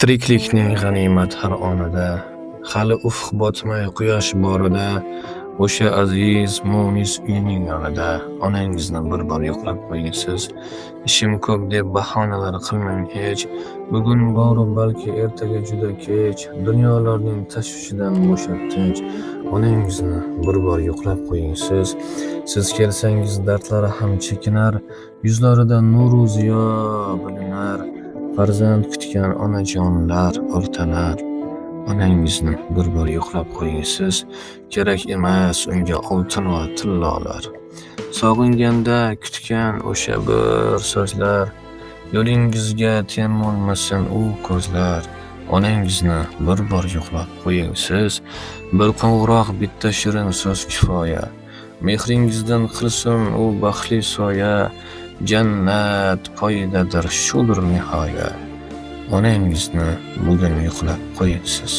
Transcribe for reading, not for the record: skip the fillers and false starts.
Tiriklikning g'animat har onida, hali ufq botmay quyosh borida, o'sha aziz, munis uyning yonida onangizni bir bor yo'qlab qo'ying siz. Ishim ko'p deb bahonalar qilmang hech, bugun boru balki ertaga juda kech, dunyolarning tashvishidan bo'shab tinch, onangizni bir bor yo'qlab qo'ying siz. Siz kelsangiz dardlari ham chekinar, yuzlarida nuru ziyo bilinar. Farzand kutgan onajonlar o'rtanar, onangizni bir bor yo'qlab qo'ying siz. Kerak emas unga oltin va tillolar, sog'inganda kutgan o'sha bir so'zlar, yo'lingizga termulmasin u ko'zlar. Onangizni bir bor yo'qlab qo'ying siz. Bir qo'ng'iroq, bitta shirin so'z kifoya, mehringizdan qilsin u baxtli soya. Jannat poyidadir shudir nihoya, onangizni bugun yo'qlab qo'ying siz.